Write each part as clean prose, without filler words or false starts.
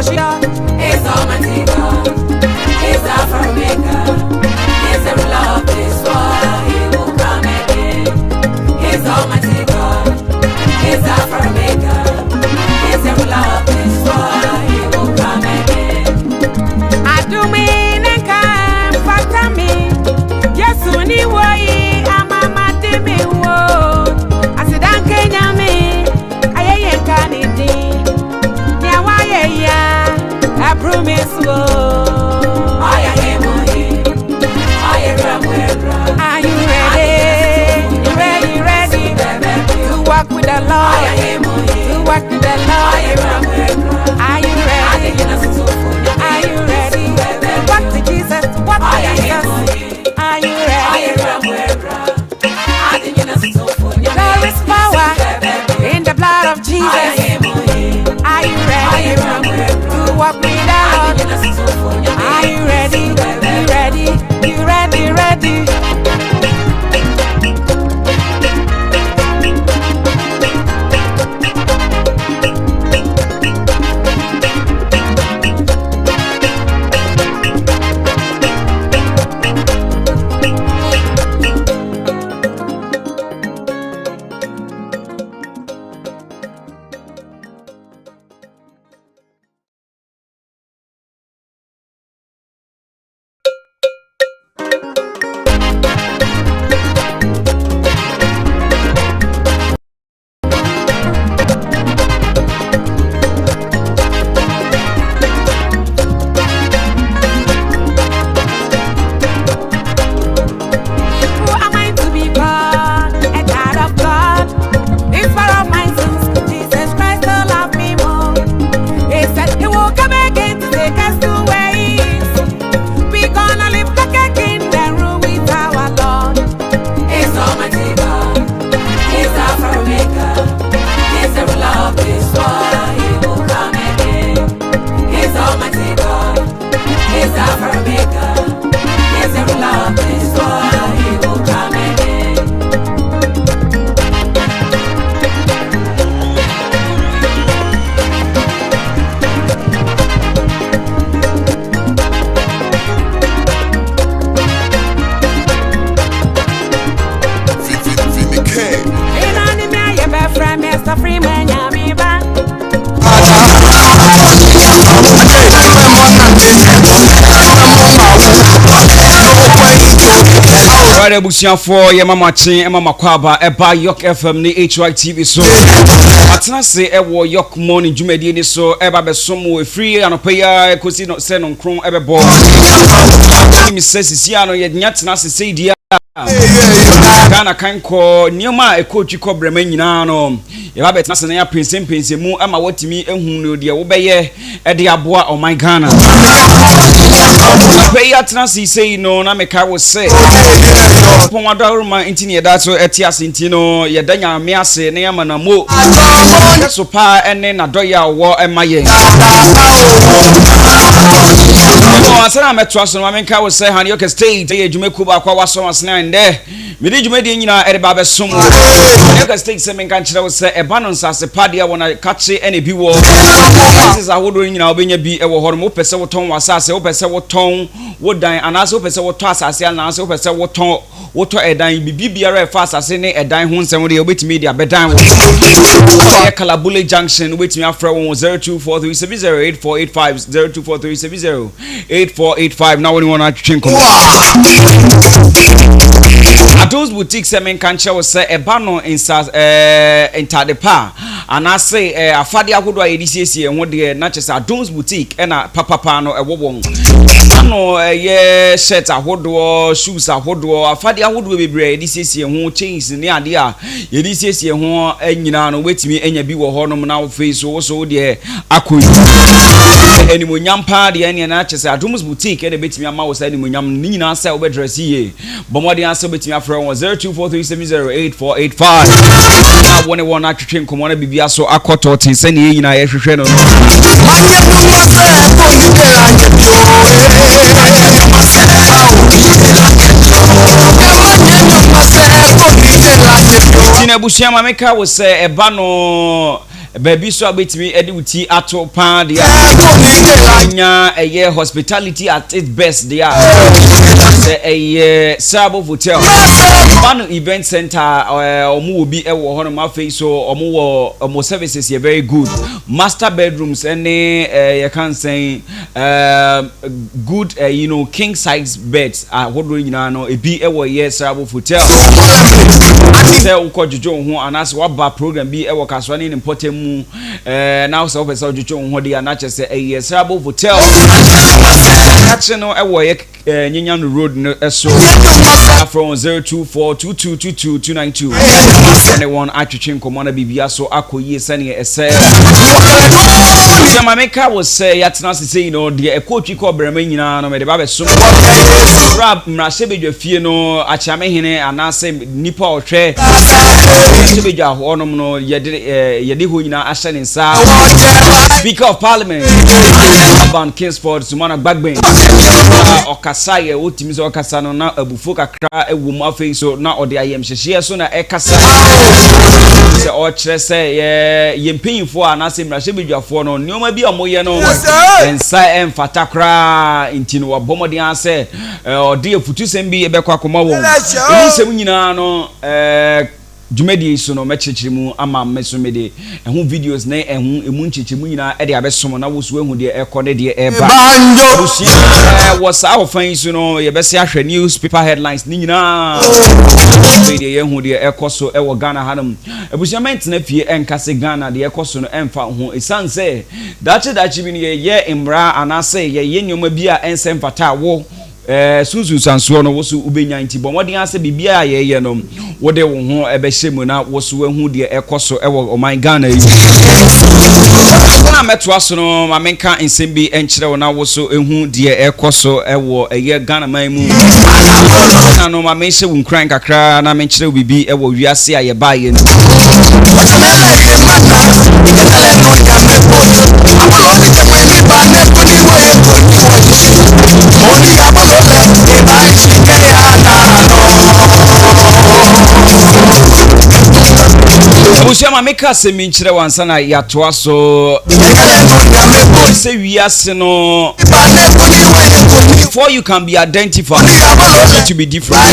He's Almighty God. He's Alpha Omega. He's the ruler of this world. He will come again. He's Almighty God. He's Alpha Omega. He's the ruler of this world. He will come again. I do mean and come for me. Yes, only way I'm a matime. I said, I'm Kenya me. I ain't Canadian. Yeah, why, yeah, I promise. I am Mohi. I am Ramwera. Are you ready? Ready to walk with the Lord? I am Mohi. To walk with the Lord? I am Ramwera. Are you ready? Are you ready? Walk to Jesus. Walk to Jesus. Are you ready? There is power in the blood of Jesus. Are you ready to walk with the Lord? Are you ready? You ready? You ready? Ready? Busia for your mama chin and mama kwaba eba Yorke FM ni HY TV so atena se ewo Yorke morning jumedi ni so eba be somo free anopeya ekosi no se no nkron ebebo mi se sisia no ye nya tena se seidia Ghana kanko nioma ekotwi kobrema nyina no ye ba betena se na ya pensempense mu ama watimi ehun no de wo beye e de aboa o my Ghana pay atena se sei no na meka wo se pon adoruma intini ye da so etias intino ye da nyame ase ne yama na mo so pa ene na doya wo emaye no asana metwa so na menka wo se han Yorke state ye dwumeku ba kwa waso asna nde mede dwumedi nyina ere ba besom Yorke state se menka kire wo se eba no nsase pade wona kache ene bi wo this is ahodo nyina obenya bi e wo horo mo pese wo ton wasase wo pese wo ton wo dan anase wo pese wo to asase anase wo pese wo ton wo to edan bibiara e fa asase ne edan ho nsem de obetimi dia bedan wo e Kalabule junction obetimi afra wo 0243708485 0243708485 now anyone atwetwen kom Ados boutique se men kan che wo se eba no insas Entadepa anase afade akodo ayedisiesie ho de na che se Ados boutique na papa no ewobon ano ye shirt ahodo shoes ahodo afade ahodo bebre ayedisiesie ho chains ne ade a yedisiesie ho anyina no wetimi anya bi wo ho no na wo face wo so de akoyi enimonyam pa de ene na che se Ados boutique na betimi ama wo se enimonyam ni nyina se wo be dress ye bomodi anse betimi afra 0243708485 na wone wona atwetwe nkomo na bibia so akoto tin se ne yina ye hwehwe no Tina bushia mameka wo se eba no baby so abetimi edi uti ato pan dia anya eye hospitality at its best dia say eye Sabo Hotel Manu Event Center omo obi ewo hono ma face so omo services here very good master bedrooms any you can say good you know king size beds hodo nyina no ebi ewo here Sabo Hotel say ukojojo ho anase waba program bi ewo kaswane ni potem mu now so person ojojo ho de anache say eye Sabo Hotel action no ewo ye Nyanyan Road no so from 0242222292 anyone atwetwe nkomona bibia so akoyie sane ese Jamaica was say yatna say you know the ekotwi ko brema nyina no me de ba be so rap mrasebedwa fie no achame hene anase nipa ohwe sebedwa honom no yede ho nyina ahye ne nsa Speaker of Parliament Ban Kingsford Sumana Gbagben okasa ye otimi so okasa no na abufo kakra ewum afei so na ode ayem hyehye so na ekasa se o kire se ye mpanyimfo anase mrasebedwafo no nioma bi omoye no ensa emfata kra intino wabomodi ase ode efutu sembi ebekwa koma wo nsem nyina no Jumedi so no mechechirimu ama mesomede ehun videos na ehun emu nchechirimu nyina e de abesom na wosu ehun de ekode de eba was our fan so no ye bese ahwe newspaper headlines ni nyina de ehun de ekoso ewo Ghana hanum ebusiament na fie enkase Ghana de ekoso no emfa ho esanse dachi bi ne ye imra anase ye nyoma bi a ensem fata wo sunsun sanso no wosu ubenya nti bo modin ase bibia ye no wode wo ho ebehye na wosu ehu de ekoso ewo oman Ghana yi na meto aso no mamenka ensembi enkyere wo na wosu ehu de ekoso ewo eye Ghana man mu na no mamenhye wo nkran kakra na menkyere wo bibi ewo wiase aye baaye no Ushama meka seminchire wansana yatoa so say wiase no before you can be identified you need to be different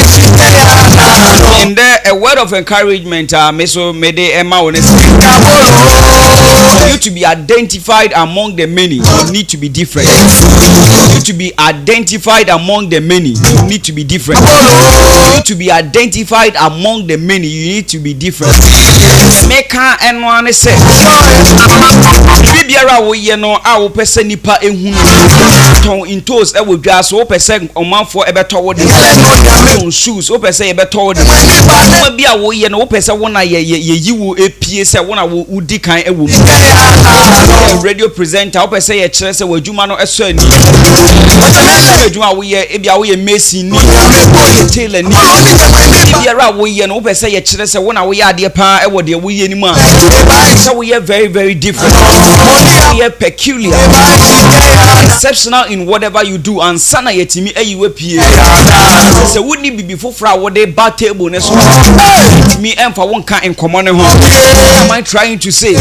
and there a word of encouragement meso mede ema honest for you to be identified among the many you need to be different for you to be identified among the many you need to be different for you to be identified among the many you need to be different meka enwane se bibiara wo ye no a wo pese nipa ehunu ton intos e wo dwa so wo pese omanfo ebeto wo de ton shoes wo pese ebeto wo de ma bia wo ye no wo pese wo na ye yiwo epie se wo na wo udi kan e wo radio presenter wo pese ye kire se wadwuma no eso ani wadwuma wo ye e bia wo ye Messi ni Taylor ni bibiara wo ye no wo pese ye kire se wo na wo ye ade pa e wo de wo ye ni ma so we are very very different we are peculiar exceptional in whatever you do and sana yetimi ayiwe pie so we need be fofra wo de bar table ne so me emfa won kan enkomo ne ho am I trying to say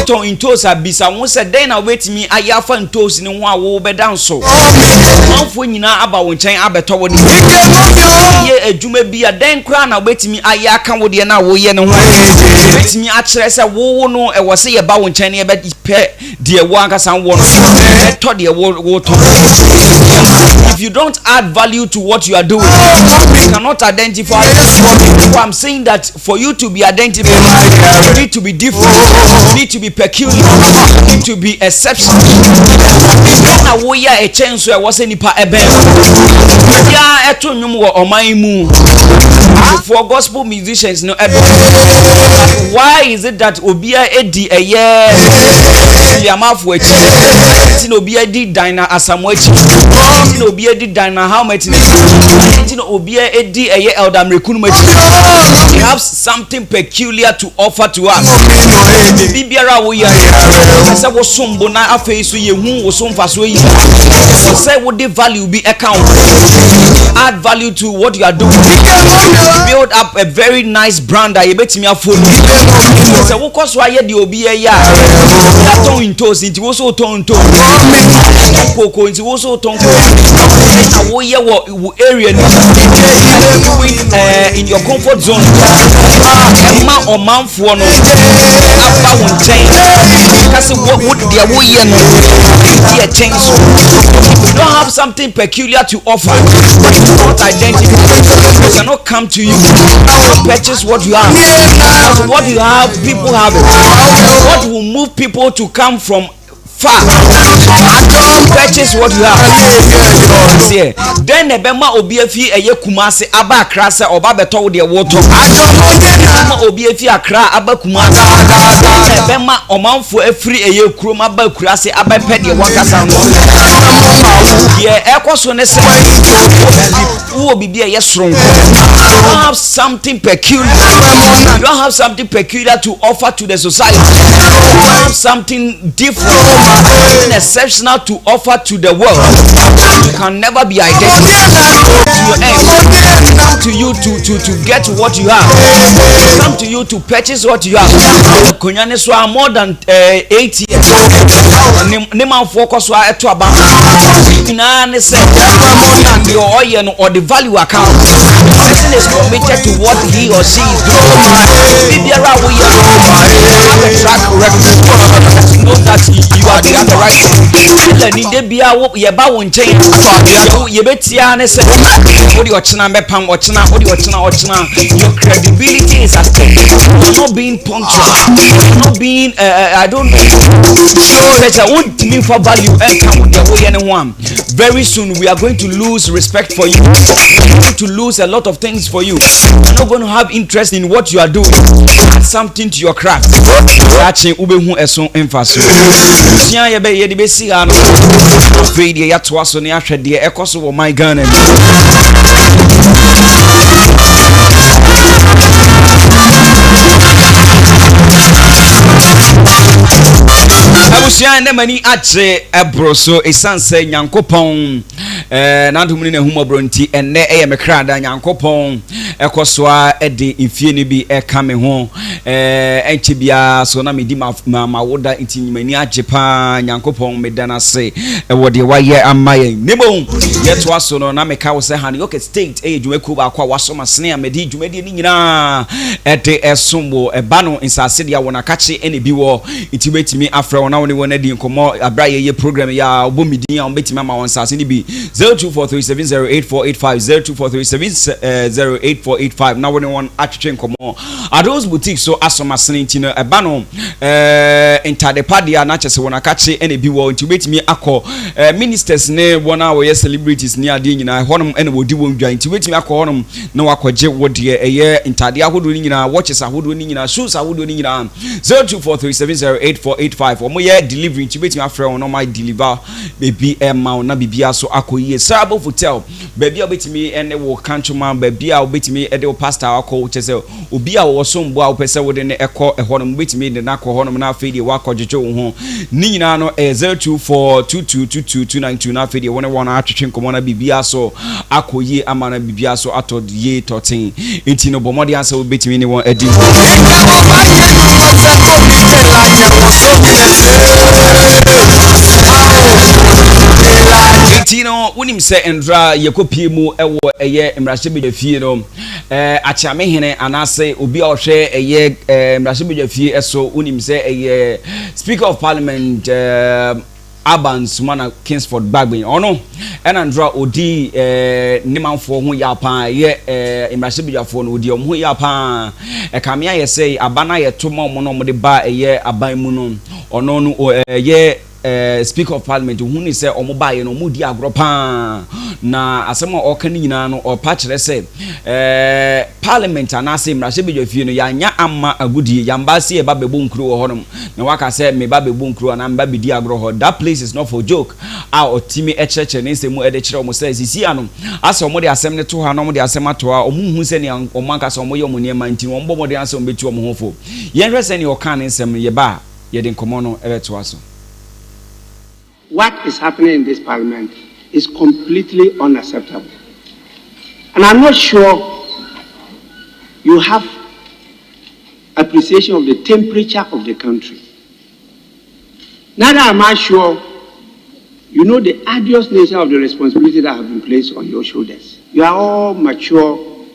to intos abisa won se den na wetimi ayafa intos ne ho a wo be dan so manfo nyina aba won chen abeto wo de ye adwuma bia den kra na wetimi ayaka wo de na wo ye ne ho wetimi akire se wo no e wo se ye ba won chen ne be pe de wo anka san wo no to de wo to if you don't add value to what you are doing you cannot identify so I'm saying that for you to be identified you need to be different you need to be peculiar you need to be exceptional na wo ya e chen so e wo se nipa eben ya eto nwum wo oman mu for gospel musicians no why is it that obia edi eye Okamafo echi ti no obia di dina asamo echi ti no obia di dina how much ti no obia edi eye elder mrekunu echi he has something peculiar to offer to us bibiara wo ya say wo sombo na afei so ye hu wo somfa so yi say wo de value be account. Add value to what you are doing. Build up a very nice brand that you bet me a phone. So what cost why the obi ya? That tone in toes into also tone to. Poco into also tone. Now what you area in your comfort zone. Man or man for no. After one change. Because what would the way you change? You don't have something peculiar to offer. Not identity. They cannot come to you to purchase what you have. Because what you have, people have it. What will move people to come from far purchase what you have? Yeah. Then the Bema Obiefi a Kumasi Abba Krasa or Babeto de water. Obiefi Akra Abba Kumasi Bema Oman for a free a Kruma Bakrasi Abba Pedi Wakasa. Yeah, Equasones who will be a yes strong. You don't have something peculiar. You don't have something peculiar to offer to the society. You don't have something different, exceptional to offer to the world. You can never be identified. Come to you to get what you have. Come to you to purchase what you have. Konyane so more than 8 years. Neman focus wa eto aba. Ina ne say your oil or the value account. Person is committed to what he or she is doing. Bibiara we have a track record. Know that you are the right. Ni de bia wo ye ba wo nchen. Ye betia ne say odi ochina mepam ochina odi ochina. Your credibility is at stake. You're not being punctual. You're not being I don't know. So I want me for value and come with the way anyone. Very soon we are going to lose respect for you. We're going to lose a lot of things for you. We're not going to have interest in what you are doing. Add something to your craft. Watching Ubehu Eson emphasis. Sia ye be ye de be si ano. Afraid ye ya to aso ne ahwe de ekoso wo my Ghana. Abusia ende mani ache ebroso esanse nyankopon na ndumuni ne humobro nti enne eye mekrada nyankopon ekosoa ede ifie ne bi eka me ho enche bia so na medi ma woda nti mani ache pa nyankopon medana se wode waye amaye nebo yeto aso no na meka wo se han Yorke state dwumaku ba kwa wasoma sene amedi dwumadi ni nyina ede esombo eba no insase dia wona kache ene bi wo nti betimi afra wona wona di nkomo abraye ye program ya obomidin a betimi ma won sase ni bi 0243708485 0243708485 na wona won atwetwe nkomo Ados boutique so asoma sene nti no eba no interdepadia na chese wona kache ene bi wo nti betimi akọ ministers ne wona wo ye celebrities ni ade nyina honom ene wodi won dwan nti betimi akọ honom na wakọje wode eye intade ahodo ni nyina watches ahodo ni nyina shoes ahodo ni nyina 0243708485 omo ye delivery nti betimi afre won no my deliver baby emma na bibia so akoyie Sarabo hotel baby obetimi ene wo kanchuma baby a obetimi ede pastor akọ chese obi a wo sombo a opese wode ne ekọ ehonom betimi de na akọ honom na afedi wakọjeje wo ho ni nyina no 0242222292 na afedi won wona atwetwe nkomo na bibia so akoyie ama na bibia so atodie totin enti no bomodi anse obetimi ne won edi Tino unim se endra yekopie mu ewo eye mrahye no achiame hene anase obi a ohwe eye mrahye eso unim se eye speaker of parliament Abans mana Kingsford Bagbin ono enandra odi nimanfo ho ya pa ye mrahye no odi ho ya pa kamia ye say abana ye to mo no mo de ba eye aban mu no ono no ye speaker of parliament who ni say omoba ye no mudi agropa na asema okani nyina no opa kire say parliament anase mrahye no yanya amma agudi yambasi e ba bebo nkru wo honom na waka say me ba bebo nkru na mba bidi agro ho that place is not for joke a otimi echeche ne nsemu ede kire omo say sisi ano ase omo de asem ne to ha no omo de asem ato a omo hu se ne omo anka so omo ye omo ne ma nti omo bo de asem betu omo hofo yen hwe se ne okan nsem ye ba ye de nkomo no ebe to aso. What is happening in this parliament is completely unacceptable. And I'm not sure you have appreciation of the temperature of the country. Neither am I sure you know the arduous nature of the responsibility that have been placed on your shoulders. You are all mature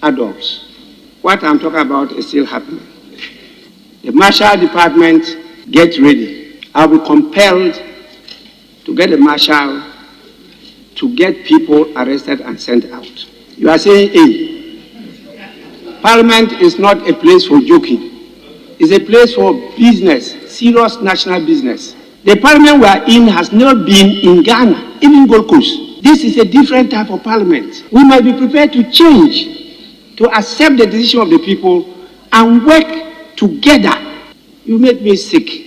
adults. What I'm talking about is still happening. The Marshal Department, get ready. I'll be compelled to get the Marshal to get people arrested and sent out. You are saying, hey, Parliament is not a place for joking. It's a place for business, serious national business. The Parliament we are in has never been in Ghana, even Gold Coast. This is a different type of Parliament. We might be prepared to change, to accept the decision of the people and work together. You make me sick.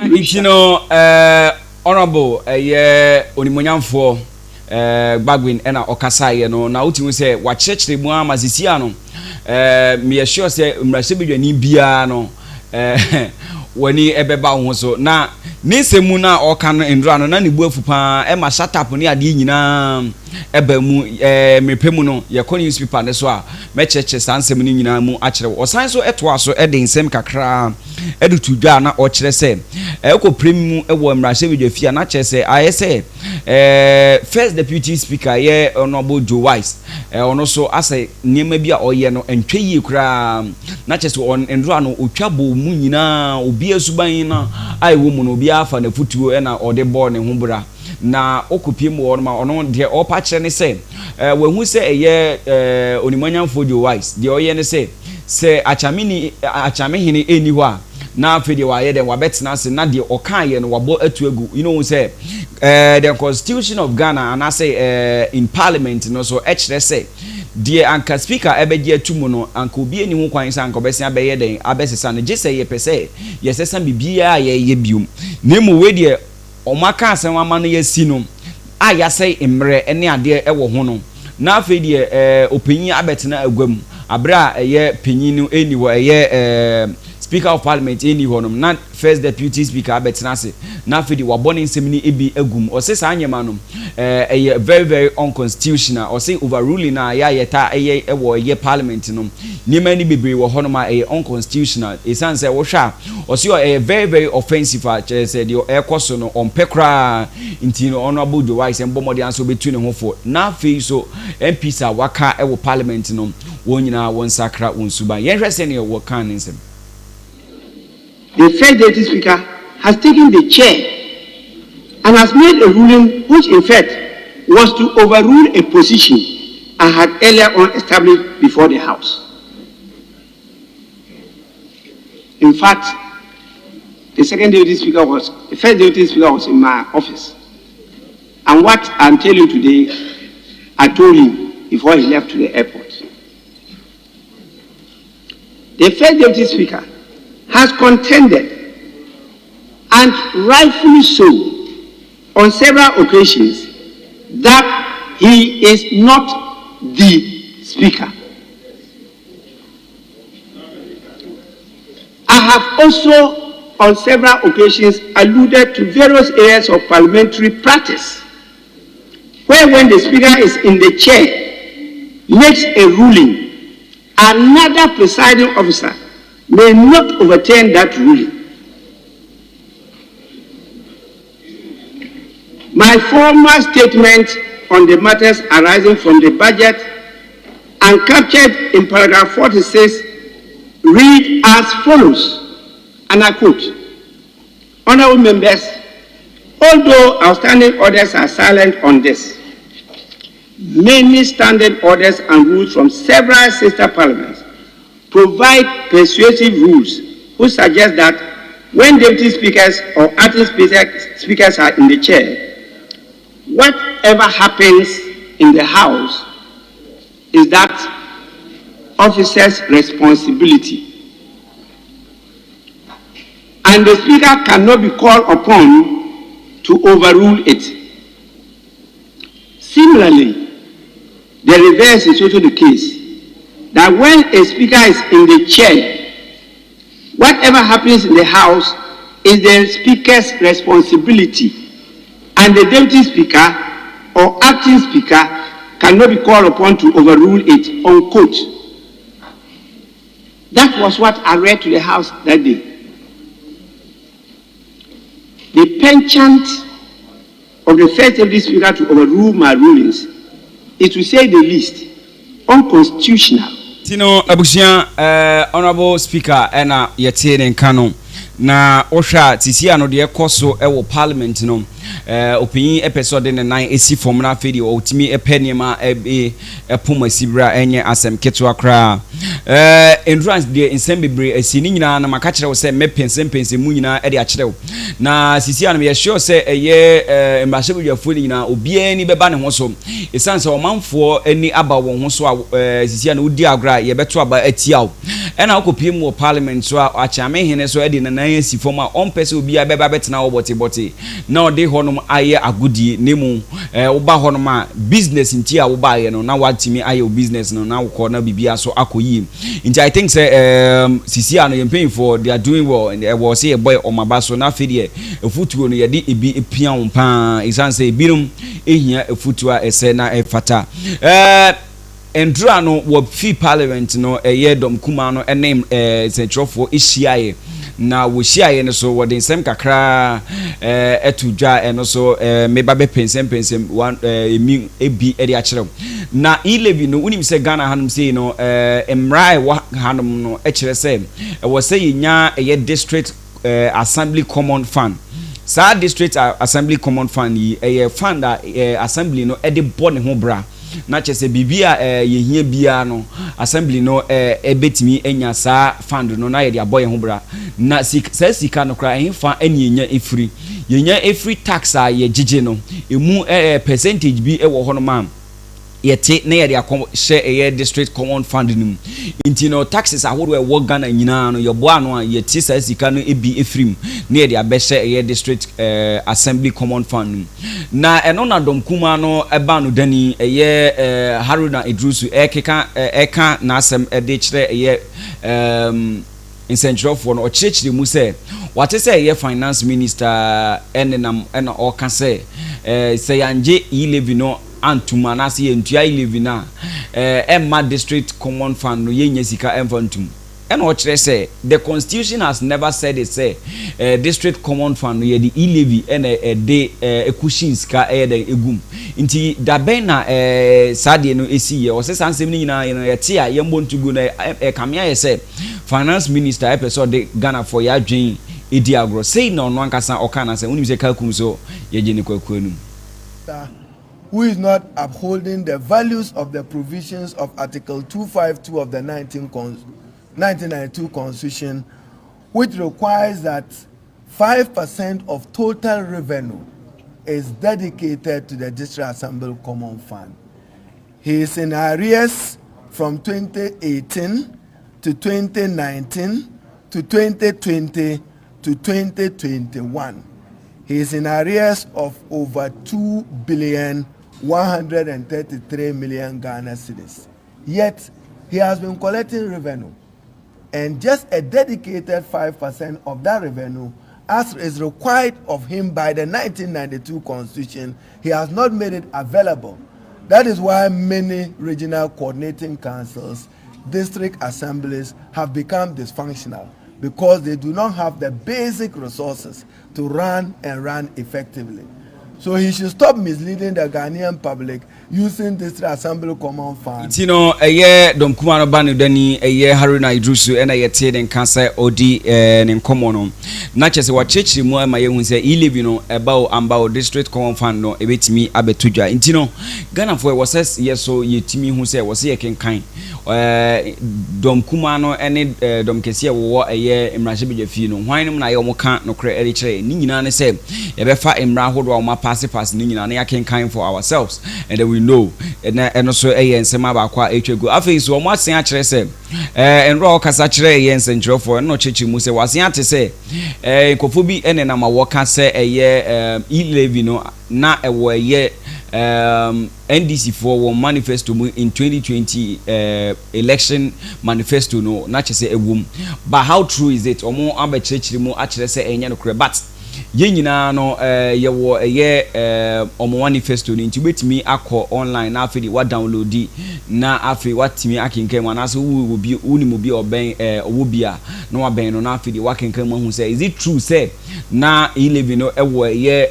You know, honorable, Onimonyamfo, Bagwin, and Okasai, now to say, what church the Muam as is Yano, me assure say, Mrasibi ni Biano, when he ebeba so na nese mu na okan ndra no na ne buafupa e ma shut up ne ade nyina eba mu mepemu no ye kɔ newspaper ne so a me cheche sansem ne nyina mu a kyerɛ osan so ɛto aso ɛde nsɛm kakra ɛde tudwa na ɔkyerɛ sɛ ɛkɔ premium ɛwɔ mmrahye bidwafia na kyerɛ sɛ ayɛ sɛ first deputy speaker ye honorable Joe Wise ɔno so asɛ nneɛma bi a ɔyɛ no entwe yie kra na kyerɛ sɛ on ndra no otwa bo mu nyina obi asuban na ai wo mu no obi afa na futuo ɛna ɔde bɔ ne ho bra na okopie mu ɔno ma ɔno de ɔpa kyerɛ ne sɛ wahu sɛ ɛyɛ onimanyamfo Joe Wise de ɔyɛ ne sɛ achamehini eni hɔ a na afede wa ye den wa betena se na de okan ye no wabo atu agu you know say the constitution of Ghana and I say in parliament no so ekire say de anka speaker ebeje atumu no anka obi eni ho kwan sa anka obesi abeye den abesesa no gese ye pese ye sesa bibia ye bium nemu we de omaka asem ama no yasi no aya say emre ene ade ewo ho no na afede opinyi abetena agwam abra eye pinyi no eni wo eye Speaker of Parliament any honum not first deputy speaker abetenase na fedi wabone nsem ebi agum o se sa anyema no very very unconstitutional or say overruling na ya yeta ewo ye parliament no niema ni bebre wo honum a unconstitutional esan say wo hwa o say very very offensive say the ekoso no ompekra intino honorable Joe Wise mbomode anso betu ne hofo na fe so MPs a waka ewo parliament no wonyina won sakra wonsuba ye hwese ne wo kan nsem. The first deputy speaker has taken the chair and has made a ruling which in fact was to overrule a position I had earlier on established before the House. In fact, the first deputy speaker was in my office. And what I'm telling you today, I told him before he left to the airport. The first deputy speaker has contended, and rightfully so, on several occasions, that he is not the speaker. I have also, on several occasions, alluded to various areas of parliamentary practice, where when the speaker is in the chair, makes a ruling, another presiding officer may not overturn that ruling. My former statement on the matters arising from the budget and captured in paragraph 46 read as follows, and I quote, "Honorable members, although outstanding orders are silent on this, many standing orders and rules from several sister parliaments provide persuasive rules which suggest that when deputy speakers or acting speakers are in the chair, whatever happens in the House is that officer's responsibility. And the speaker cannot be called upon to overrule it. Similarly, the reverse is also the case, that when a speaker is in the chair, whatever happens in the House is the speaker's responsibility, and the deputy speaker or acting speaker cannot be called upon to overrule it, unquote. That was what I read to the House that day. The penchant of the first deputy speaker to overrule my rulings is, to say the least, unconstitutional. Tino Abusia, Honorable Speaker, ena yete in Kano. Na Osha Tisia no de koso ewo parliament no opinion episode in 9 esi formula fedi o timi epenima epoma sibra enye asem ketwa kra endurance de ensem bebre esi ni nyina na maka kire wo se mepense mu nyina e de a kire na Sisia no ye sure se eye mbahye budwafo ni nyina obia ni beba ne ho so esanse o manfo ani aba wo ho so Sisia no udi agra ye beto aba atia ena okopie mu parliament so a achame hene so e de na si forma on pese obi abeba betena wo bote na ode honom aye agudi nemu oba honom a business nti a wo ba ye no na watimi aye business no na wo na bibia so akoyi nti I think say Sisia no yempin for they are doing well and was say boy on my baso na fedie efutuo no ye de ebi epia wo pa isan say birum ehia efutuo a ese na efata endura no wo fi parliament no eye dom kuma no enem centrofo ehia na wo hia ne so wo den sem kakra etudwa eno so meba be pensem emi ebi edi a kire na ilevi no unim se Ghana hanum sei no emrai wa hanum no e kire se wo se yinya eye district assembly common fund sa district assembly common fund yi eye fund assembly no e de bone ho bra na chese bibia yehia bia no assembly no ebetimi enya sa fund no na ye de aboye ho bra na sika no kra ehfa eni enya efri yenya efri tax a ye gigi no emu percentage bi e wo ho no ma yete na ye de share a district common fund nim inti no taxes ahodo e wo Ghana nyina no ye bo ano a yete sa sika no ebi efrim na ye de abehye a district assembly common fund nim na eno na dom kuma no eba no dani eye Haruna Idrusu eka na asem de kire eye incentive for no church mu say what say eye finance minister enenam ena o ka say say yanje ilevi no antuma na se entua ilevina emma district common fund no yenya sika emfantum and what they say the constitution has never said it say district common fund no ye the ilevy and a day ekushin sika the egum nti da ben na sadie no esi ye o se sansem ni nyina ye no ye tia ye mbontu gu na kamia ye say finance minister episode de Ghana for ya dwen edi agro say no no ankasa okana say unim se kalkum so ye gye ne kwakuanum who is not upholding the values of the provisions of Article 252 of the 1992 Constitution, which requires that 5% of total revenue is dedicated to the District Assembly Common Fund. He is in arrears from 2018 to 2019 to 2020 to 2021. He is in arrears of over 2,133 million Ghana cedis. Yet, he has been collecting revenue. And just a dedicated 5% of that revenue, as is required of him by the 1992 Constitution, he has not made it available. That is why many regional coordinating councils, district assemblies have become dysfunctional, because they do not have the basic resources to run effectively. So he should stop misleading the Ghanaian public using this assembly common fund. You know, a year don't come on banu dani a year Haruna Idrusu and a year and cancer OD and common. Not just what church more my young say he live, you know, about district common fund no a bit me abetuja. Intino Ghana for was says yes, so ye Timmy who say was here can kind. Dom Kumano any Dom Kesia war a year in Rashibi Fino. Why no I almost can't no create a Nina say, Ebefa Emra hold my pass Nina and I can kind for ourselves and then we know and also a and some about quite a go. I think so much actually say and raw Casatre and Central for no church Muse was yet to say Kofubi and then I'm a worker say a year e levino na a year NDC for one manifesto in 2020 election manifesto no na kyerɛ sɛ ewom, but how true is it? Omo abɛkyerɛkyerɛ mu akyerɛ sɛ ɛnyɛ no korɛ, but yɛn nyinaa no yɛwɔ ɛyɛ ɔmo manifesto no nti wobɛtumi akɔ online na afei de wa download na afei watumi akenkan mu anaasɛ wonim obi ɔbɛn ɔwɔ bi a na wabɛn no na afei de wakenkan mu ahu sɛ is it true sɛ na 11 no ɛwɔ ɛyɛ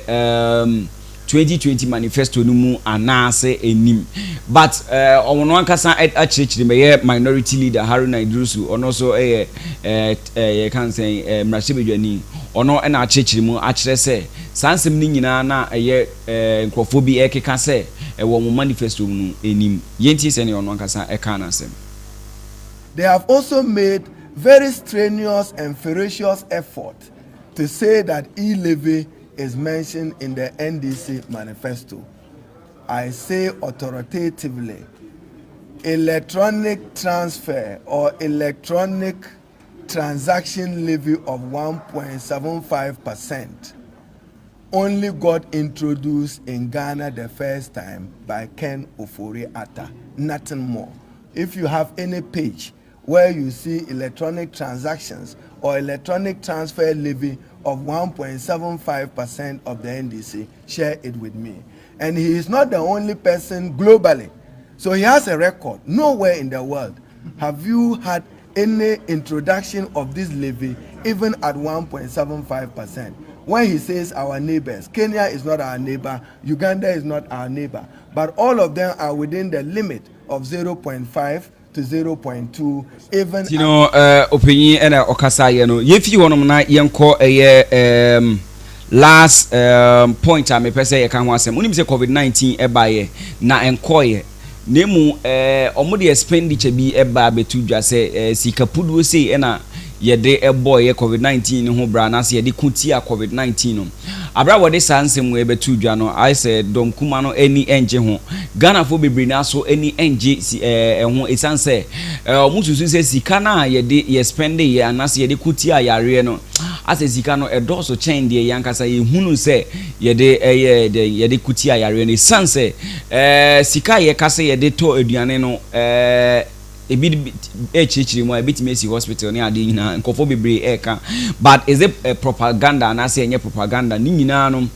2020 manifesto no mu anaasɛ enim, but ɔmo no ankasa akyerɛkyerɛ mɛyɛ minority leader Haruna Idrusu ɔno so ɛyɛ yɛka sɛ mmarahyɛbadwani ɔno ɛna akyerɛkyerɛ mu akyerɛ sɛ saa nsɛm no nyinaa na ɛyɛ nkurɔfoɔ bi ɛkeka sɛ ɛwɔ mo manifesto no enim, yɛntie sɛ ne ɔno ankasa ɛka n'asɛm. They have also made very strenuous and ferocious effort to say that e-levy is mentioned in the NDC manifesto. I say authoritatively, electronic transfer or electronic transaction levy of 1.75% only got introduced in Ghana the first time by Ken Ofori-Atta, nothing more. If you have any page where you see electronic transactions or electronic transfer levy of 1.75% of the NDC, share it with me. And he is not the only person globally. So he has a record. Nowhere in the world have you had any introduction of this levy even at 1.75%. When he says our neighbors, Kenya is not our neighbor, Uganda is not our neighbor, but all of them are within the limit of 0.5 to 0.2 even. You know, opinion and okasa you know if you want na yenko last point am pese ye kan ho asem unim se COVID-19 ebaye na enkoye nemu omo de expenditure bi eba betu dwa se sikapuduo sei na yede eboye COVID-19 ho bra na se yede kutia COVID-19 no abra wode sansem we betu dwa no I said dom kuma no any enje ho Ghana fo bebre na so any enje ho esanse omususu se sika na yede ye spend ye anase yede kutia yare no ase sika no edoso chain de yankasa ye hunu se yede kutia yare no esanse sika ye kase yede to aduane no ebi echichiri mo ebitime si hospital ni ade nyina nkofo bebre eka, but is it propaganda na say enye propaganda ni nyina no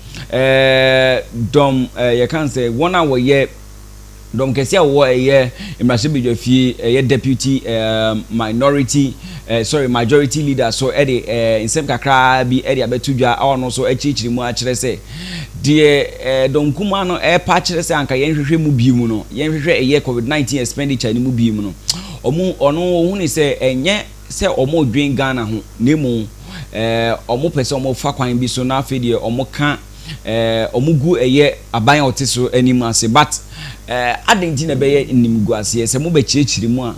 dom you can say one hour ye dom kesi awo ye mmarahyɛbadwafie ye deputy majority leader so insem kakra bi abetudwa ono so echichiri mu akyerɛ sɛ de dom kuma no pa kyerɛ sɛ anka yenhwehwɛ mu bi mu no yenhwehwɛ eye COVID-19 expenditure ni mu bi mu no ono hu ni sɛ enye sɛ omo dwen Ghana ho nemu omo pese omo fa kwan bi so na afi de omo ka omo gu eye aban ote so anim ase, but adenti na beye nim gu ase sɛ mo be kyerɛkyerɛ mu a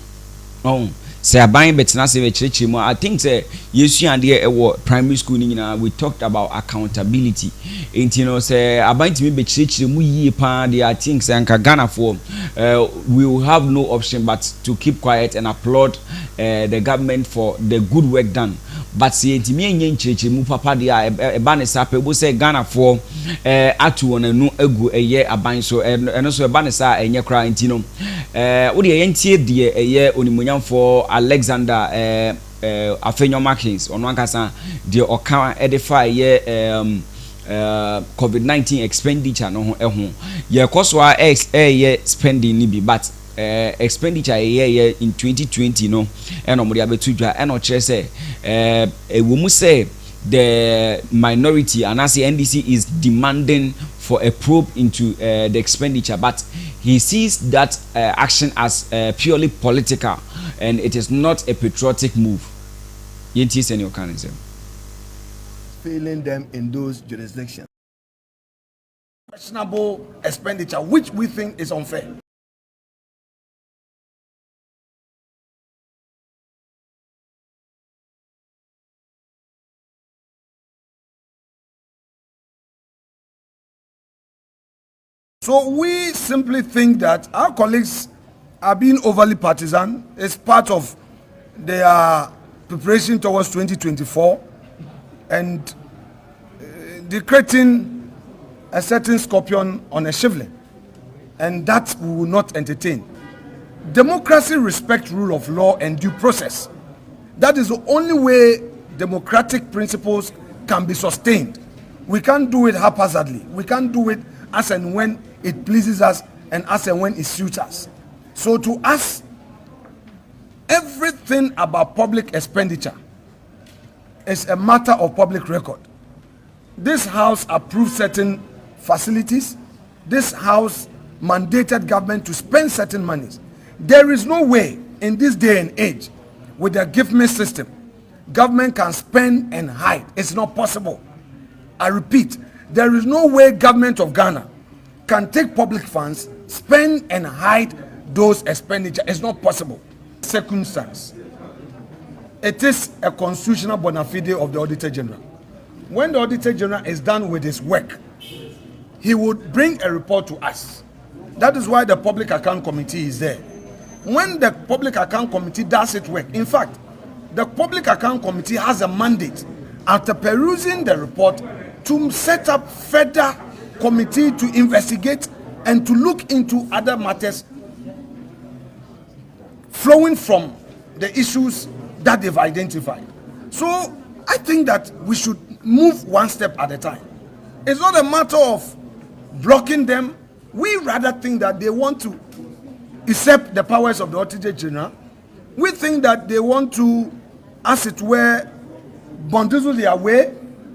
say aban betena se be kyerɛkyerɛ mu I think say yesu ade ɛwɔ primary school ni nyina we talked about accountability enti no say aban timi be kyerɛkyerɛ mu yie pa de I think say anka Ghana for we will have no option but to keep quiet and applaud the government for the good work done, but say enti me enye kyerɛkyerɛ mu papa de eba ne sape bo say Ghana for atu wona nu agu ɛyɛ aban so ɛno so eba ne sa enye kra enti no wo de yentie de ɛyɛ onimonyamfo Alexander Afenyo Markins ono ankasa de oka edify ye COVID-19 expenditure no ho ye koso ye spending ni bi, but expenditure ye in 2020 no eno mo de abetudwa eno kire se ewomu se the minority and as the NDC is demanding for a probe into the expenditure, but he sees that action as purely political and it is not a patriotic move. Yenti send your canism. Failing them in those jurisdictions. Questionable expenditure, which we think is unfair. So we simply think that our colleagues are being overly partisan. It's part of their preparation towards 2024 and decreting a certain scorpion on a shivling. and that we will not entertain. Democracy respects rule of law and due process. That is the only way democratic principles can be sustained. We can't do it haphazardly. We can't do it as and when it pleases us and as and when it suits us. So to us, everything about public expenditure is a matter of public record. This house approved certain facilities. This house mandated government to spend certain monies. There is no way in this day and age with the gift me system government can spend and hide. It's not possible. I repeat, there is no way government of Ghana can take public funds, spend and hide those expenditure. It's not possible. Circumstance. It is a constitutional bona fide of the Auditor General. When the Auditor General is done with his work, he would bring a report to us. That is why the Public Account Committee is there. When the Public Account Committee does its work, in fact, the Public Account Committee has a mandate after perusing the report to set up further committee to investigate and to look into other matters flowing from the issues that they've identified. So I think that we should move one step at a time. It's not a matter of blocking them. We rather think that they want to usurp the powers of the Auditor General. We think that they want to, as it were, bamboozle their way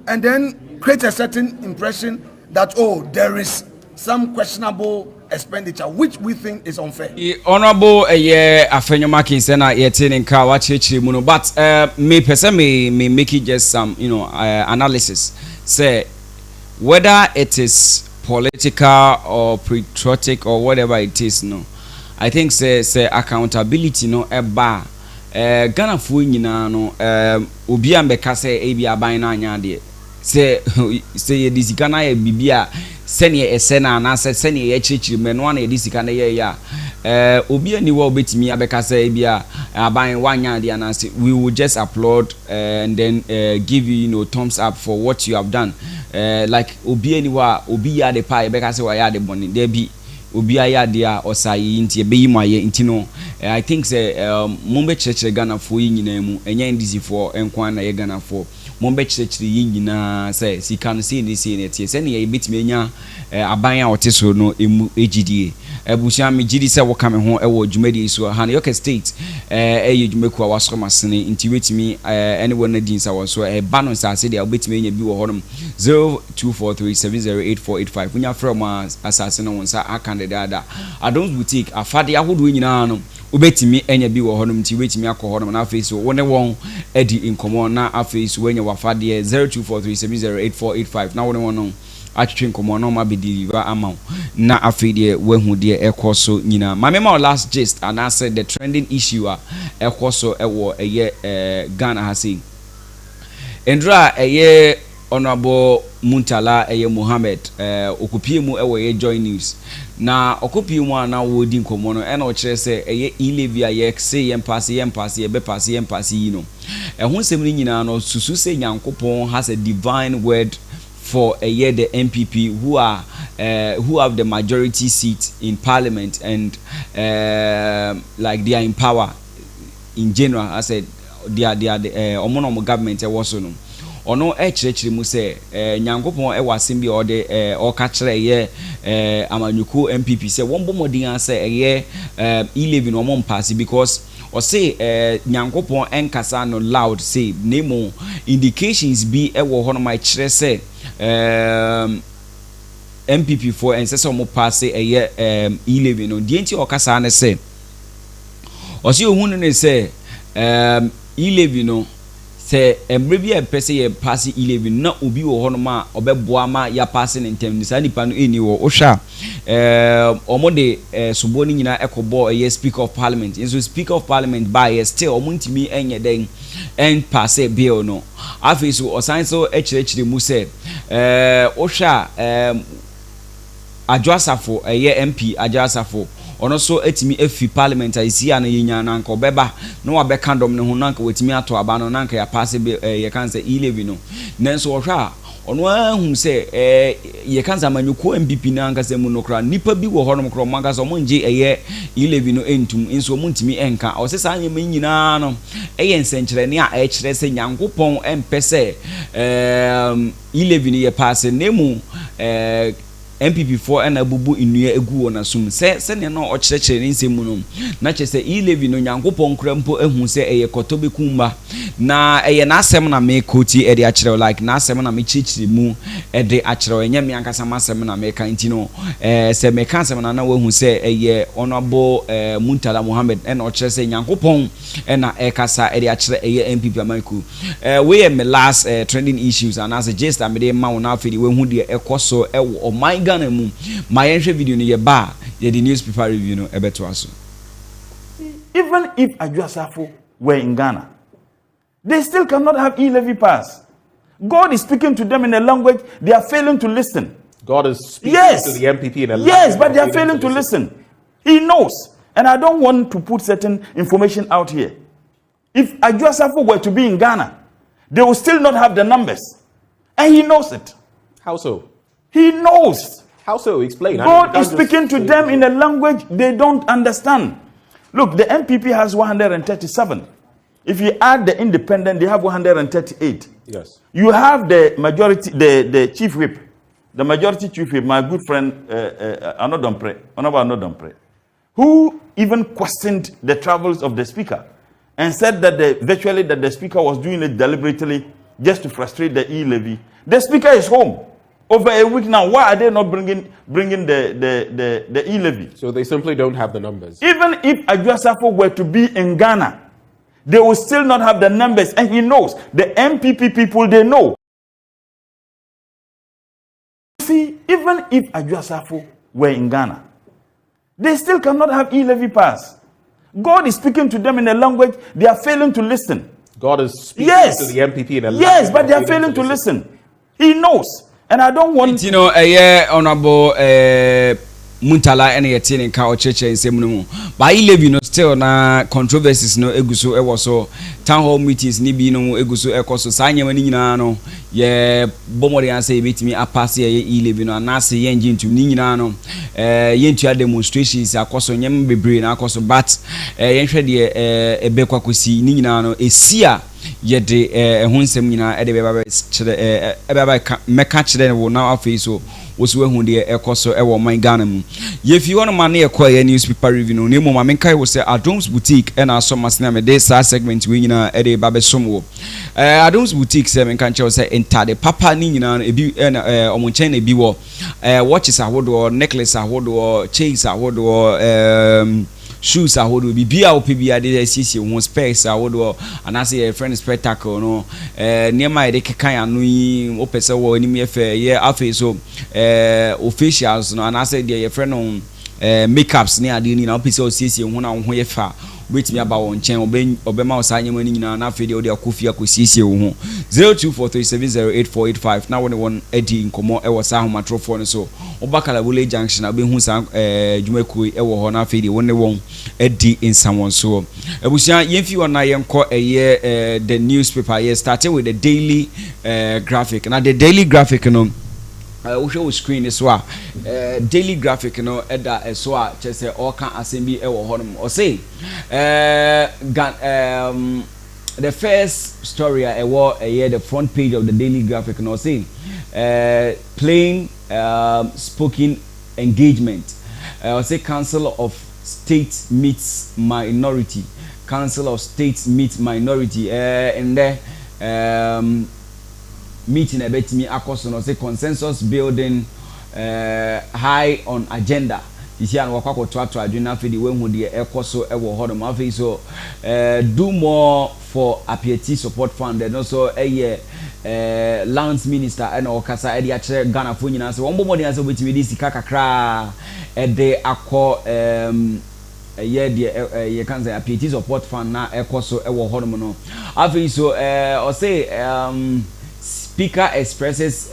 and then create a certain impression that, oh, there is some questionable expenditure, which we think is unfair. Honorable Afenyoma Kinsena yetini nka wachichi muno, but me person me make it just some analysis say whether it is political or patriotic or whatever it is, no, I think say accountability no eba Ghana fu nyina no obi ambeka say ebi aban na anya de say disika na ye bibia sene esena na sene ye chichiri meno na disika na ye ya obi ani wa obetimi abeka say bia aban wanya de na say we will just applaud and then give you thumbs up for what you have done, like obi ani wa obi ya de pa abeka say wa ya de boni there be obi aya dia osayi nti ebeyi maye nti no I think say mombe church Ghana fo nyina mu enya ndisi fo enkwan na ye Ghana fo mombe church yi nyina say sika no say ni say ne tie say ne ye betime enya aban a oteso no emu ejidie ebusia me gidi say wo kame ho ewo dwumadi so ha na Yorke state eye dwumeku a waso masene nti wetimi anyone na din sa wo so ba no say dia betime enya bi wo honom 0243708485 unya from asase no wonsa aka dada Adams boutique afade ahodo nyina no obetimi enya bi wo honom ti wetimi akọ honom na face wo ne won edi inkomo na aface wo enya wafade 0243708485 na wo ne won no atwetwe inkomo no ma be deliver amount na afade wahu de ekoso nyina mamema last gist and I said the trending issue ekoso ewo eye Ghana hasi endra eye Honorable Muntala eye Mohammed okupie mu ewo ye Joy News na okupie mu na wodi nkomo no ena o kire se eye ilevia ye se ye mpase ye be passe ye mpase yi no ehun sem ni nyina no susu se Nyankopon has a divine word for eye the MPP who have the majority seat in parliament and like they are in power in general. I said they are the omono government was no ono chirechiri mu se Nyankopon wasem bi ode oka kire ye amanyuku MPP se won modin ase ye 11 no mo pass because or say Nyankopon enkasa no loud say nemo indications be ewo hono my kire se MPP for enseso mo pass ye 11 no die nti okasa ne se o se ohunu ne se 11 no se emrebi e pese ye pass 11 na obi wo hono ma obeboa ma ya pass ne ntem ni sa nipa no eni wo ohwa omode suboni nyina ekobo ye speaker of parliament so speaker of parliament by still omuntimi enye den en pass bill no afi so osan so echirechiri mu se ohwa adwasafo ye MP adwasafo ono so etimi efi parliament isi ana yenya na nka obeba no wabeka dom ne ho na nka wetimi ato aba no na nka ya pass ye kan say 11 no nenso ohwa ono ahum se ye kanza manyuko MPP na ankasa mu no kra nipa bi wo honom kra mangasa mo nje eye 11 no entum enso mo ntimi enka o se sa anyem nyina no eye nsenkyere ne a ekire se nyankopon empese 11 ye pass nemu MPP4 na bubu inua egu wona sum se ne no okyerekere ne nsemu no na kyese 11 no nyankopon krampo ehu se eye kotobe kumba na eye na asem na me koti e de akere like na asem na me chichiri mu e de akere enye me ankasa masem na me kan tino se me kan asem na wahu se eye honorable Muntala Mohammed e na okere se nyankopon e na e kasa e de akere eye MPP amanku we me last trending issues and as a just am de ma wona afedi we hu de ekoso e o my my entry video ni ba the newspaper review no ebeto aso. Even if Adjusafo were in Ghana, they still cannot have e-levy pass. God is speaking to them in a language they are failing to listen. God is speaking to the MPP in a language. Yes, but they are failing to listen. He knows, and I don't want to put certain information out here. If Adjusafo were to be in Ghana, they will still not have the numbers, and he knows it. How so? He knows. How so? Explain. God is speaking to them in a language they don't understand. Look, the MPP has 137. If you add the independent, they have 138. Yes. You have the majority, the chief whip, the majority chief whip, my good friend Honorable, who even questioned the travels of the speaker and said that virtually that the speaker was doing it deliberately just to frustrate the e-levy. The speaker is home. Over a week now, why are they not bringing the e-levy? So they simply don't have the numbers. Even if Adjusafo were to be in Ghana, they will still not have the numbers, and he knows. The MPP people, they know. See, even if Adjusafo were in Ghana, they still cannot have e-levy pass. God is speaking to them in a language they are failing to listen. God is speaking to the MPP in a language. Yes, but they are failing to listen. He knows. And I don't want you know honorable Muntala ene yete ne ka ocheche nsem no mu ba ilevi no still na controversies no eguso e so town hall meetings ni bi no eguso ekoso sa nyema ni nyina no ye bomori anse ebetimi apase ye ilevi no anase ye ngi ntum ni nyina no ye ntua demonstrations akoso nyem bebre na akoso but ye hwe de ebekwa kosi ni nyina no esia yede ehun nsem nyina e de beba kire beba meka kire wo na afei so wosu ehun de ekoso e wo man Ghana mu ye fi wono ma na ye newspaper review no nemo ma menkai wo se Adom's Boutique e na so masena me de sa segment we nyina e de ba be som wo Adom's Boutique se menka nche wo se entade papa ni nyina no ebi omonchen na ebi wo watches ahodo necklace ahodo chains ahodo shoes ahodo bibia opibia de sisi won specs ahodo anase ye friend spectacle no niema ye de kekan anu yi opese wo anim ye fe ye afi so officials no anase de ye friend on makeups ne ade ni na opese o sisi ho na ho ye fa wait me aba won chen obema osanye mani nyina na afi de o de akofia akosisi wo ho 0243708485 na won edi nkomo e wo sa homatrofo no so obakala wole junction abehu sa dwumakoi e wo ho na afi de won edi insawon so ebusia yemfi wona yenko eye the newspaper ye started with the daily graphic na the daily graphic no we show screen is wa daily graphic no eda so a chese oka assembly e wo honum o say the first story I was the front page of the daily graphic no say plain spoken engagement I say Council of State meets minority and there meeting about me across no say consensus building high on agenda this year and wakwa to adwena fe the we hu de ekoso e wo hodo ma fe so do more for APT support fund and also lands minister and okasa e de akere Ghana fo nyina se won bomo de ase obetimi di sika kakra e de akọ ye can say APT support fund na ekoso e wo hodo no afi so o say Speaker expresses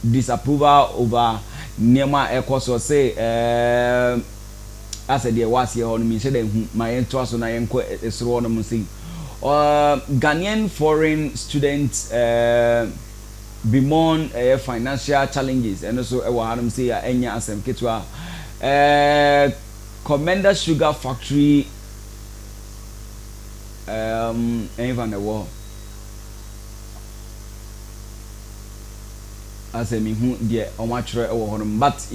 disapproval over Nema Ekoso say as a dear was here on me said my entrance on I Ghanaian foreign students bemoan financial challenges and also hanom say enya asem ketwa Commander Sugar Factory even the war asem hu de omachre ewo honom but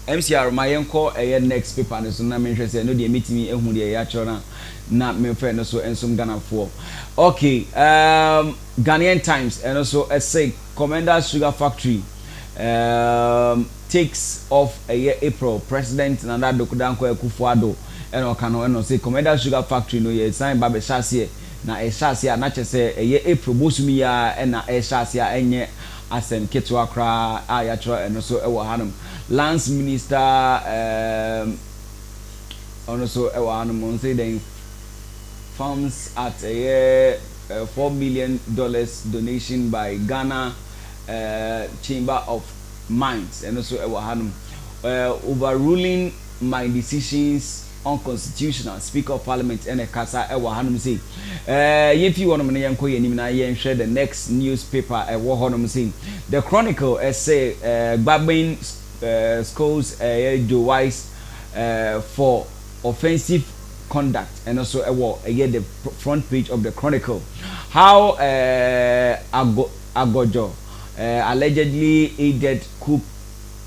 MCR my enko next paper no so na me hwese no de metimi ehu de ya chora na me friend no so ensum Ghana for okay Ghanaian Times and also say Commander Sugar Factory takes off April President Nana Dokudanko Akufo-Addo and okano and say Commander Sugar Factory no ye sign ba be chassis na chassis na chese April bosumi ya na chassis enye asem ketwa kra ya chora and also ewo hanum Lance Minister also on say they funds at $4 million donation by Ghana Chamber of Mines and also overruling my decisions unconstitutional. Speaker of Parliament and a Kasa Ewahanum say if you want to share the next newspaper say the Chronicle say Babin schools Joe Wise for offensive conduct and also the front page of the Chronicle how Agojo allegedly aided coup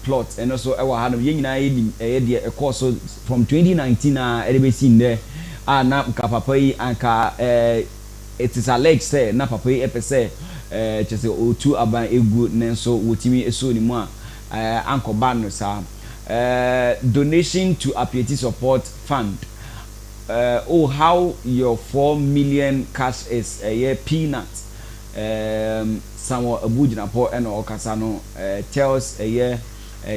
plot and also had a course from 2019 seen there na kapapai anka it is alleged say na papai epese just o2 aban egu nenso wotimi eso ni mu anko ban no sa donation to Apiety Support Fund how your 4 million cash is a year peanut somewhat abujina po and okasano tells a year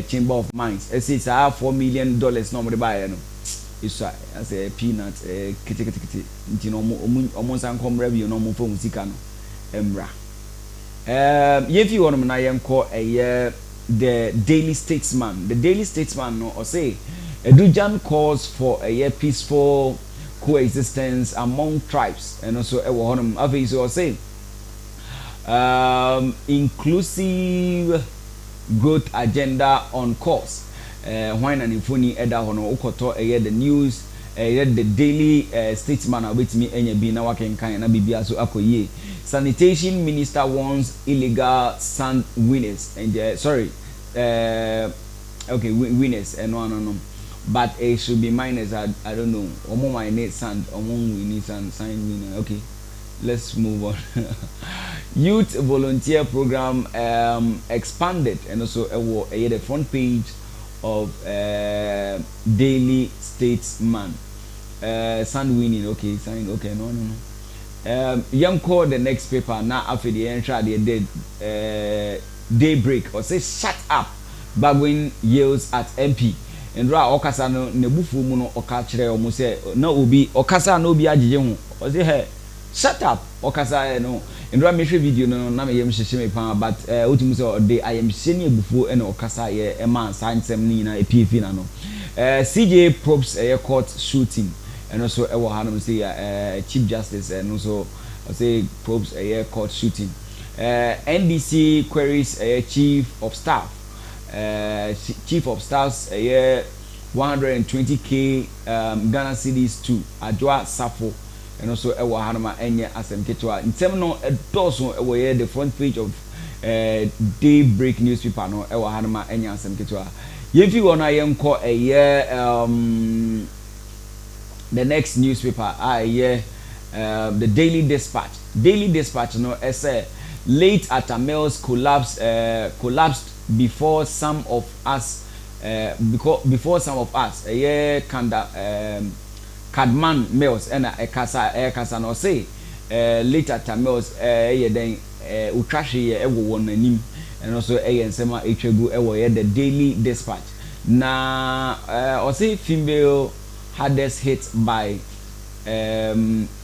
Chamber of Mines says I have $4 million normally buy no it's as a peanut kiti almost come review no more from sika no emra if you want na yen call a year the Daily Statesman no or say Edujan calls for a year peaceful coexistence among tribes and also honum obviously or say inclusive growth agenda on course when an infoni eda hono ukoto the news the Daily Statesman with me enya bi na wakenkan na bibia so akoye sanitation minister warns illegal sand winners and winners and no but it should be minors. I don't know omo my need sand omo we need sand sign winner. Okay, let's move on. Youth volunteer program expanded and also the front page of Daily Statesman. Sand winning, okay, sign, okay, no. Young call the next paper now after the entry they did daybreak or say shut up Bagwin yells at MP and ra okasa no nebufu mu no okachire omo say na obi okasa no obi agije hu o say hey shut up okasa no and ra me hwe video no na me yem hyehye me pa but otimu say de I am sheni ebufu and okasa ye e man sansem ni na epifi na no CJ probes court shooting and also hanom say Chief Justice and also say probes court shooting NDC queries Chief of Staff Chief of Staff's 120k Ghana cedis to Adwa Safo and also Hanama Enya Asem Ketwa. In terms of also the front page of Daybreak newspaper no Hanama Enya Asem Ketwa. If you wanna call a year the next newspaper the Daily Dispatch. Daily Dispatch no essay late Atamels collapsed before some of us Cadman Mills and a Casa no say later Tamils then Utrashi everyone name and also and Sema Echegu the Daily Dispatch na or say female hardest hit by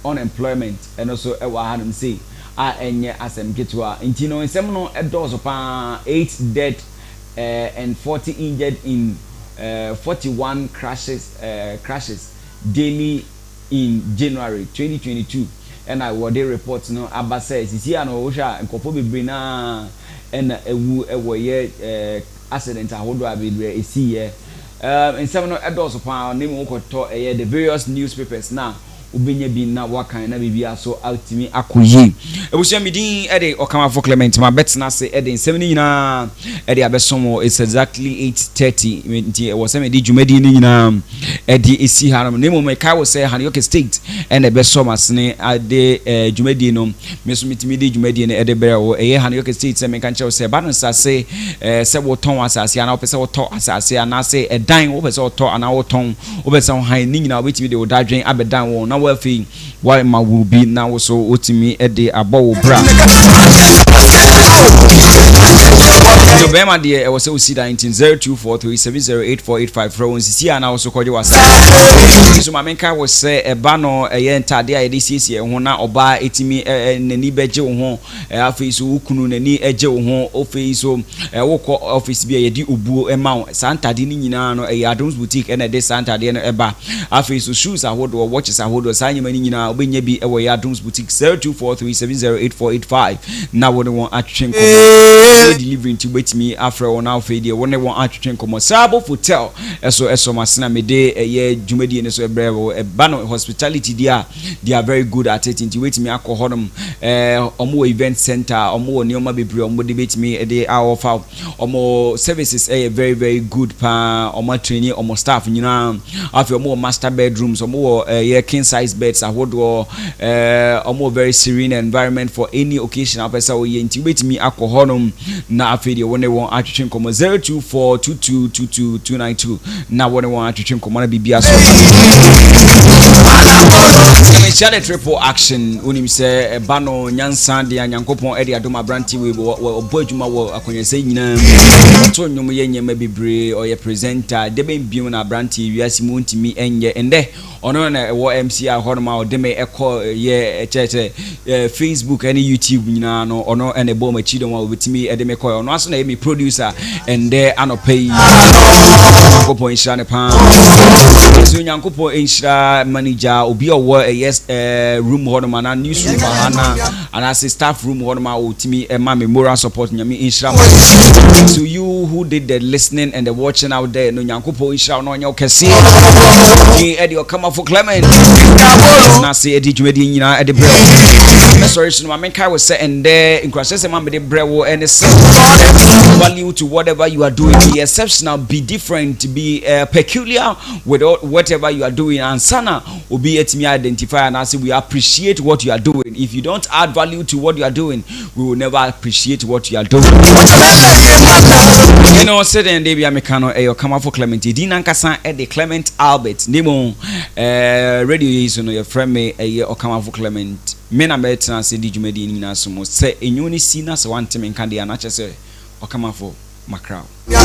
unemployment and also had say enye asem ketwa intino nsem no edozo pa 8 dead and 40 injured in 41 crashes daily in January 2022 and I were report no aba says sisi ano wo hwa nkofo bebre na na ewu ewo ye accident ahodo abedre esi ye in seven adults pa name ukoto the various newspapers na ubenya bi na wakan na bibia so ultimi akoyi ebusia midin e de Okamafo Clement ma bet na say e de nsem ni nyina e de abesomo it's exactly 8:30 nti e wo se me di dwumadi ni nyina e de esi haram nemo me kai wo say Yorke state and e besom asne ade dwumadi no me so mitimi di dwumadi ne e de bere wo e Yorke state se me kan che wo say ba no sa say se wo ton asase ana wo pese wo to asase ana say e dan wo pese wo to ana wo ton wo pese wo han ni nyina wo betimi de wo dadwen abedan wo na wafi why ma will be now so otimi e de abo bra the bema de e was so see 190243708485 from sisi ana also kwaje wasa so ma menka was say e ba no e ye ntade a de sisi e ho na oba etimi nani beje wo ho afi so ukunu nani eje wo ho ofi so wo ko office bi e di obuo e ma santade ni nyina no e Adams boutique e de santade no e ba afi so shoes ahodo watches ahodo sanyema ni nyina obenya bi e wo Adams boutique 0243708485 na wo ne won atwen ko delivery to betimi afra won afi de wo ne won atwen ko sabo hotel eso masena me de ye dwumadi ne so ebrewo e ba no hospitality dia they are very good at it nti wetimi akohodom omo event center omo neoma bebre omo de betimi de offer omo services very very good pa omo training omo staff nyina afi omo master bedrooms omo ye king size beds ahodo omo very serene environment for any occasion apesa o ye nti betimi akohodom na afi de won won atwetwen komo 0242222292 na won won atwetwen komo na bibia so me share triple action unim se bano nyansa de anyankopon e de adoma branti we obo adwuma wo akonyese nyina to nyum ye nyema bebre o ye presenter de ben biom na branti wiase mu ntimi enye ende ono na wo MC ahorma o de me ekọ ye cheche Facebook and YouTube nyina no ono ene bo ma chido wa obetimi e de me kọ ono aso na me producer ende anopay kopon shane pa so nyankopon enhira manager obi owo yes room horma na newsroom hana and as staff room horma otimi e ma moral support nyame enhira so you who did the listening and the watching out there no nyankopon enhira no nya okese e de Okamafo Clement na say e di dwumadi nyina e de bre sorry so my kai was say and there in crashes e ma me de bre wo and value to whatever you are doing, be exceptional, be different, be peculiar with whatever you are doing, and sana will be at me identify and I say we appreciate what you are doing. If you don't add value to what you are doing, we will never appreciate what you are doing. You know, said and Debbie Americano, Okamafo Clement, Dina Nkasa, the Clement Albert, Nemo radio is on your friend me, Okamafo Clement. Men are better than say, did you made in us almost say, in uni seen us one time in Candy and I just say, Okamafo Macron. Money